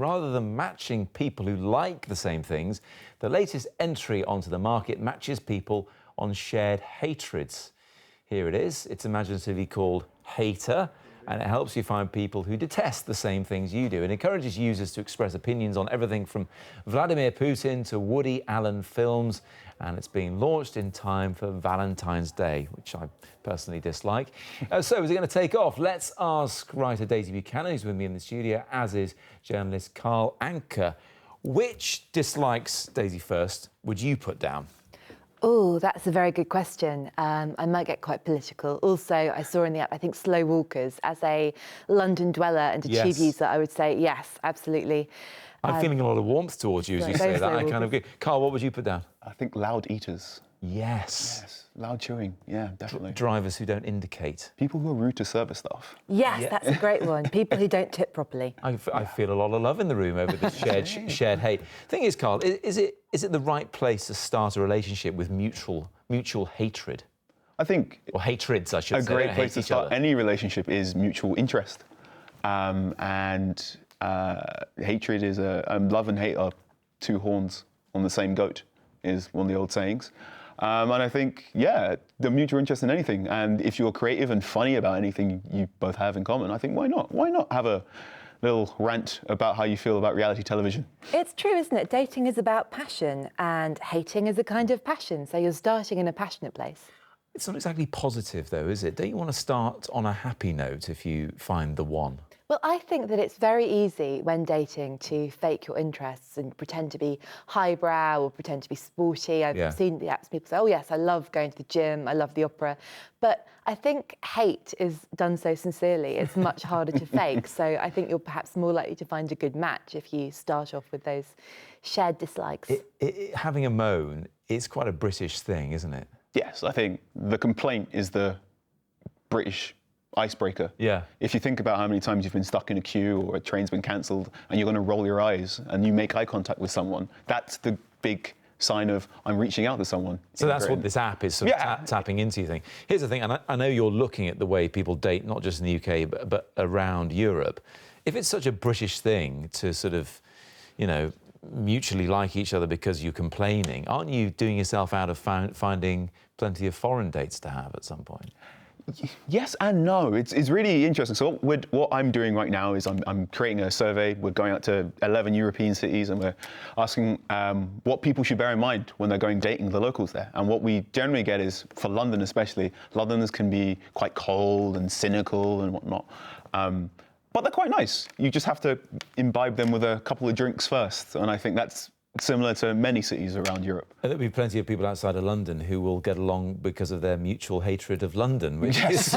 Rather than matching people who like the same things, the latest entry onto the market matches people on shared hatreds. Here it is. It's imaginatively called Hater, and it helps you find people who detest the same things you do. It encourages users to express opinions on everything from Vladimir Putin to Woody Allen films, and it's being launched in time for Valentine's Day, which I personally dislike. So is it going to take off? Let's ask writer Daisy Buchanan, who's with me in the studio, as is journalist Anka. Which dislikes, Daisy first, would you put down? Oh, that's a very good question. I might get quite political. Also, I saw in the app, I think, slow walkers. As a London dweller and a tube user, I would say yes, absolutely. I'm feeling a lot of warmth towards you as you say that. I kind of agree. Carl, what would you put down? I think loud eaters. Yes. Loud chewing. Yeah, definitely. Drivers who don't indicate. People who are rude to service staff. Yes, that's a great one. People who don't tip properly. I feel a lot of love in the room over this shared hate. Thing is, Carl, is it the right place to start a relationship with mutual hatred? I think... Or hatreds, I should say. A great place to start any relationship is mutual interest. Hatred is love and hate are two horns on the same goat, is one of the old sayings. And I think, yeah, the mutual interest in anything. And if you're creative and funny about anything you both have in common, I think why not? Why not have a little rant about how you feel about reality television? It's true, isn't it? Dating is about passion and hating is a kind of passion. So you're starting in a passionate place. It's not exactly positive, though, is it? Don't you want to start on a happy note if you find the one? Well, I think that it's very easy when dating to fake your interests and pretend to be highbrow or pretend to be sporty. I've seen the apps, people say, oh yes, I love going to the gym, I love the opera. But I think hate is done so sincerely. It's much harder to fake. So I think you're perhaps more likely to find a good match if you start off with those shared dislikes. Having a moan is quite a British thing, isn't it? Yes, I think the complaint is the British icebreaker. Yeah. If you think about how many times you've been stuck in a queue or a train's been cancelled and you're going to roll your eyes and you make eye contact with someone, that's the big sign of I'm reaching out to someone. So that's what this app is sort of tapping into, you think. Here's the thing, and I know you're looking at the way people date, not just in the UK, but around Europe. If it's such a British thing to sort of, you know, mutually like each other because you're complaining, aren't you doing yourself out of finding plenty of foreign dates to have at some point? Yes and no. It's really interesting. So what I'm doing right now is I'm creating a survey. We're going out to 11 European cities and we're asking what people should bear in mind when they're going dating the locals there. And what we generally get is, for London especially, Londoners can be quite cold and cynical and whatnot. But they're quite nice. You just have to imbibe them with a couple of drinks first. And I think that's similar to many cities around Europe. And there'll be plenty of people outside of London who will get along because of their mutual hatred of London, which is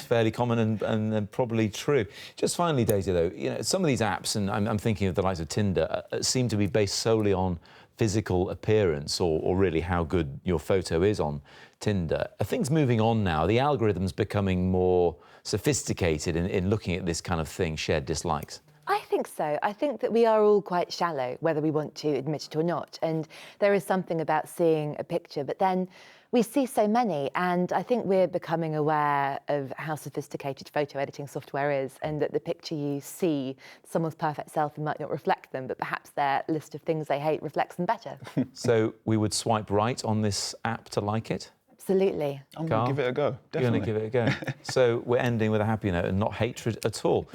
fairly common and probably true. Just finally, Daisy, though, you know, some of these apps, and I'm thinking of the likes of Tinder, seem to be based solely on physical appearance or really how good your photo is on Tinder. Are things moving on now? The algorithm's becoming more sophisticated in looking at this kind of thing, shared dislikes? I think so. I think that we are all quite shallow, whether we want to admit it or not. And there is something about seeing a picture, but then we see so many. And I think we're becoming aware of how sophisticated photo editing software is, and that the picture you see, someone's perfect selfie might not reflect them, but perhaps their list of things they hate reflects them better. So we would swipe right on this app to like it? Absolutely. I'm going to give it a go, definitely. You're going to give it a go. So we're ending with a happy note and not hatred at all.